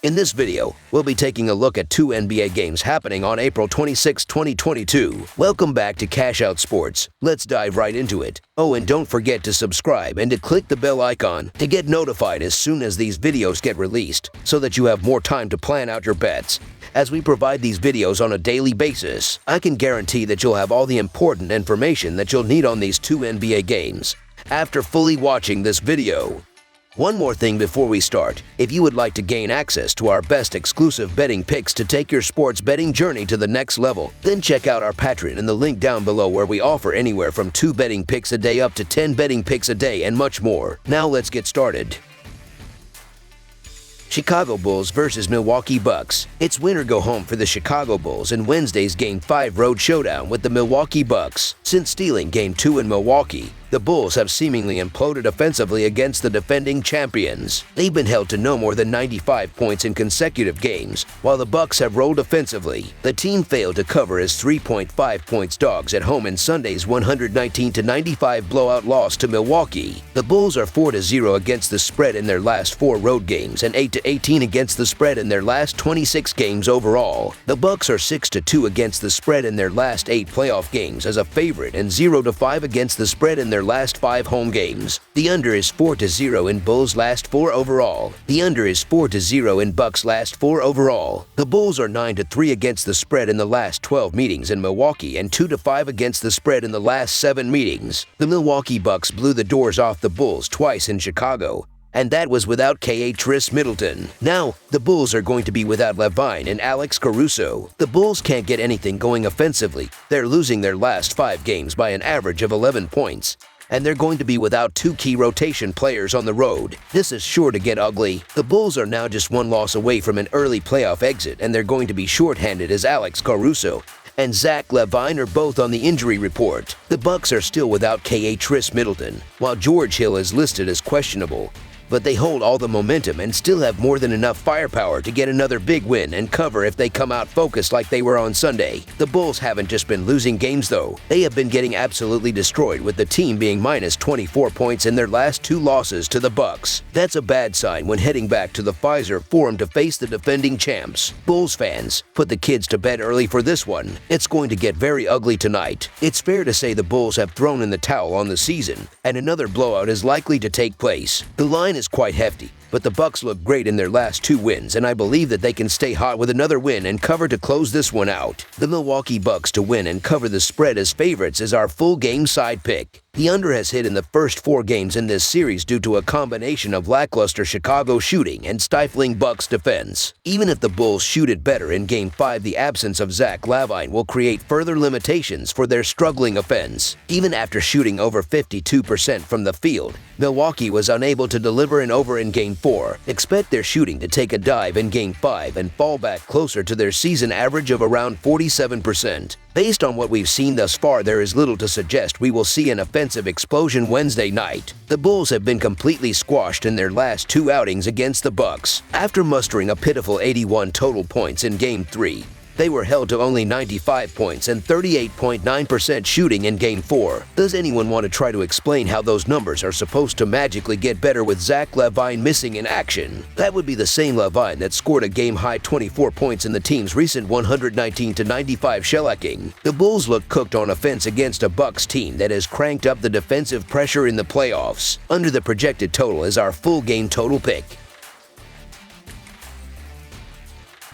In this video, we'll be taking a look at two NBA games happening on April 26, 2022. Welcome back to Cash Out Sports. Let's dive right into it. Oh, and don't forget to subscribe and to click the bell icon to get notified as soon as these videos get released, so that you have more time to plan out your bets. As we provide these videos on a daily basis, I can guarantee that you'll have all the important information that you'll need on these two NBA games after fully watching this video. One more thing before we start. If you would like to gain access to our best exclusive betting picks to take your sports betting journey to the next level, then check out our Patreon in the link down below, where we offer anywhere from 2 betting picks a day up to 10 betting picks a day and much more. Now let's get started. Chicago Bulls versus Milwaukee Bucks. It's win or go home for the Chicago Bulls in Wednesday's Game 5 road showdown with the Milwaukee Bucks. Since stealing Game 2 in Milwaukee, the Bulls have seemingly imploded offensively against the defending champions. They've been held to no more than 95 points in consecutive games, while the Bucks have rolled offensively. The team failed to cover as 3.5 points dogs at home in Sunday's 119-95 blowout loss to Milwaukee. The Bulls are 4-0 against the spread in their last 4 road games and 8-18 against the spread in their last 26 games overall. The Bucks are 6-2 against the spread in their last 8 playoff games as a favorite and 0-5 against the spread in their last 5 home games. The under is 4-0 in Bulls' last 4 overall. The under is 4-0 in Bucks' last 4 overall. The Bulls are 9-3 against the spread in the last 12 meetings in Milwaukee and 2-5 against the spread in the last 7 meetings. The Milwaukee Bucks blew the doors off the Bulls twice in Chicago, and that was without Khris Middleton. Now, the Bulls are going to be without Levine and Alex Caruso. The Bulls can't get anything going offensively. They're losing their last 5 games by an average of 11 points. And they're going to be without 2 key rotation players on the road. This is sure to get ugly. The Bulls are now just 1 loss away from an early playoff exit, and they're going to be shorthanded as Alex Caruso and Zach LaVine are both on the injury report. The Bucks are still without Khris Middleton, while George Hill is listed as questionable. But they hold all the momentum and still have more than enough firepower to get another big win and cover if they come out focused like they were on Sunday. The Bulls haven't just been losing games though. They have been getting absolutely destroyed, with the team being minus 24 points in their last 2 losses to the Bucks. That's a bad sign when heading back to the Pfizer Forum to face the defending champs. Bulls fans, put the kids to bed early for this one. It's going to get very ugly tonight. It's fair to say the Bulls have thrown in the towel on the season, and another blowout is likely to take place. The line is quite hefty, but the Bucks look great in their last 2 wins, and I believe that they can stay hot with another win and cover to close this one out. The Milwaukee Bucks to win and cover the spread as favorites is our full game side pick. The under has hit in the first 4 games in this series due to a combination of lackluster Chicago shooting and stifling Bucks defense. Even if the Bulls shoot it better in Game 5, the absence of Zach LaVine will create further limitations for their struggling offense. Even after shooting over 52% from the field, Milwaukee was unable to deliver an over in Game 4. Expect their shooting to take a dive in Game 5 and fall back closer to their season average of around 47%. Based on what we've seen thus far, there is little to suggest we will see an offensive explosion Wednesday night. The Bulls have been completely squashed in their last 2 outings against the Bucks. After mustering a pitiful 81 total points in Game 3, they were held to only 95 points and 38.9% shooting in Game 4. Does anyone want to try to explain how those numbers are supposed to magically get better with Zach LaVine missing in action? That would be the same LaVine that scored a game-high 24 points in the team's recent 119-95 shellacking. The Bulls look cooked on offense against a Bucks team that has cranked up the defensive pressure in the playoffs. Under the projected total is our full game total pick.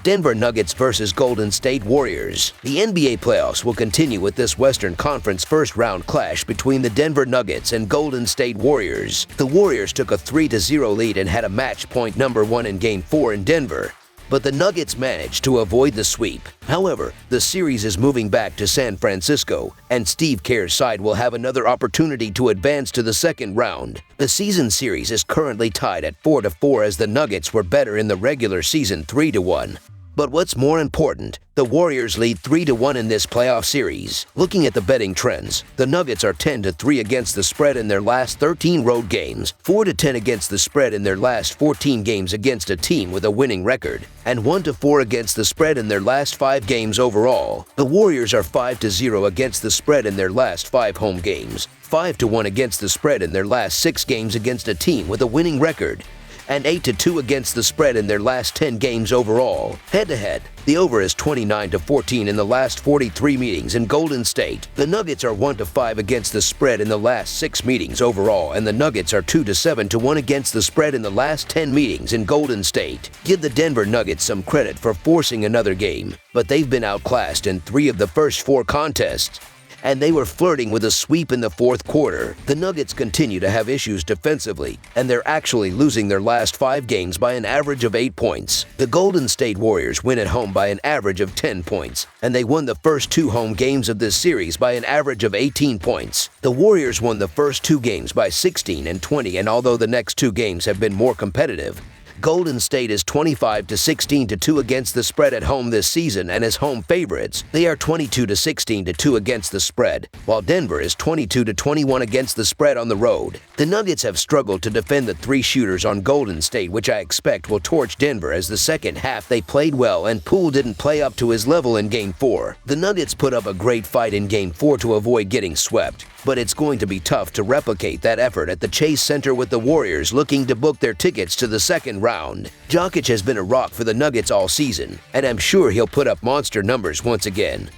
Denver Nuggets versus Golden State Warriors. The NBA playoffs will continue with this Western Conference first-round clash between the Denver Nuggets and Golden State Warriors. The Warriors took a 3-0 lead and had a match point number 1 in Game 4 in Denver, but the Nuggets managed to avoid the sweep. However, the series is moving back to San Francisco, and Steve Kerr's side will have another opportunity to advance to the second round. The season series is currently tied at 4-4 as the Nuggets were better in the regular season 3-1. But what's more important, the Warriors lead 3-1 in this playoff series. Looking at the betting trends, the Nuggets are 10-3 against the spread in their last 13 road games, 4-10 against the spread in their last 14 games against a team with a winning record, and 1-4 against the spread in their last 5 games overall. The Warriors are 5-0 against the spread in their last 5 home games, 5-1 against the spread in their last 6 games against a team with a winning record, and 8-2 against the spread in their last 10 games overall. Head-to-head, the over is 29-14 in the last 43 meetings in Golden State. The Nuggets are 1-5 against the spread in the last 6 meetings overall, and the Nuggets are 2-7-1 against the spread in the last 10 meetings in Golden State. Give the Denver Nuggets some credit for forcing another game, but they've been outclassed in 3 of the first 4 contests, and they were flirting with a sweep in the fourth quarter. The Nuggets continue to have issues defensively, and they're actually losing their last 5 games by an average of 8 points. The Golden State Warriors win at home by an average of 10 points, and they won the first 2 home games of this series by an average of 18 points. The Warriors won the first 2 games by 16 and 20, and although the next 2 games have been more competitive, Golden State is 25-16-2 against the spread at home this season, and as home favorites, they are 22-16-2 against the spread, while Denver is 22-21 against the spread on the road. The Nuggets have struggled to defend the 3 shooters on Golden State, which I expect will torch Denver as the second half they played well and Poole didn't play up to his level in Game 4. The Nuggets put up a great fight in Game 4 to avoid getting swept, but it's going to be tough to replicate that effort at the Chase Center with the Warriors looking to book their tickets to the second round. Jokic has been a rock for the Nuggets all season, and I'm sure he'll put up monster numbers once again.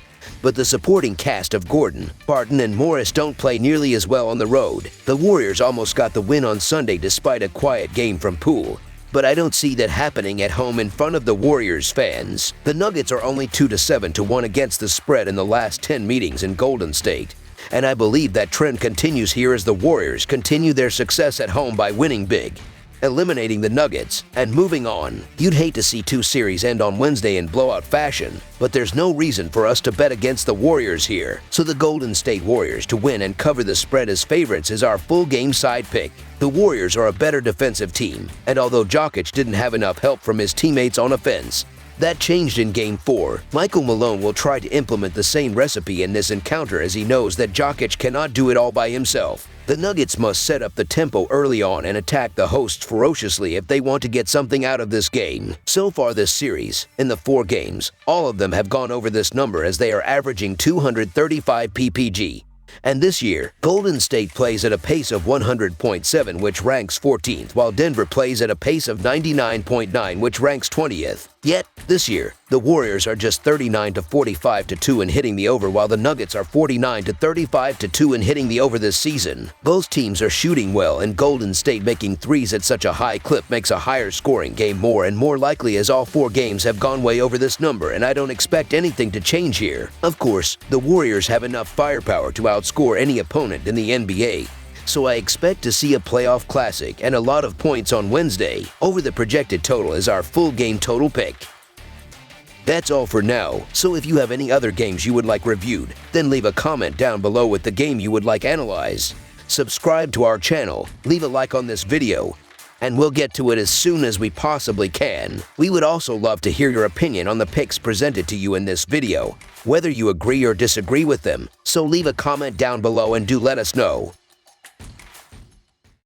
But the supporting cast of Gordon, Barton, and Morris don't play nearly as well on the road. The Warriors almost got the win on Sunday despite a quiet game from Poole, but I don't see that happening at home in front of the Warriors fans. The Nuggets are only 2-7-1 against the spread in the last 10 meetings in Golden State, and I believe that trend continues here as the Warriors continue their success at home by winning big, eliminating the Nuggets, and moving on. You'd hate to see 2 series end on Wednesday in blowout fashion, but there's no reason for us to bet against the Warriors here. So the Golden State Warriors to win and cover the spread as favorites is our full game side pick. The Warriors are a better defensive team, and although Jokic didn't have enough help from his teammates on offense, that changed in Game 4. Michael Malone will try to implement the same recipe in this encounter as he knows that Jokic cannot do it all by himself. The Nuggets must set up the tempo early on and attack the hosts ferociously if they want to get something out of this game. So far this series, in the 4 games, all of them have gone over this number as they are averaging 235 ppg. And this year, Golden State plays at a pace of 100.7, which ranks 14th, while Denver plays at a pace of 99.9, which ranks 20th. Yet, this year, the Warriors are just 39-45-2 in hitting the over, while the Nuggets are 49-35-2 in hitting the over this season. Both teams are shooting well, and Golden State making threes at such a high clip makes a higher scoring game more and more likely as all 4 games have gone way over this number, and I don't expect anything to change here. Of course, the Warriors have enough firepower to outscore any opponent in the NBA, so I expect to see a playoff classic and a lot of points on Wednesday. Over the projected total is our full game total pick. That's all for now, so if you have any other games you would like reviewed, then leave a comment down below with the game you would like analyzed. Subscribe to our channel, leave a like on this video, and we'll get to it as soon as we possibly can. We would also love to hear your opinion on the picks presented to you in this video, whether you agree or disagree with them, so leave a comment down below and do let us know.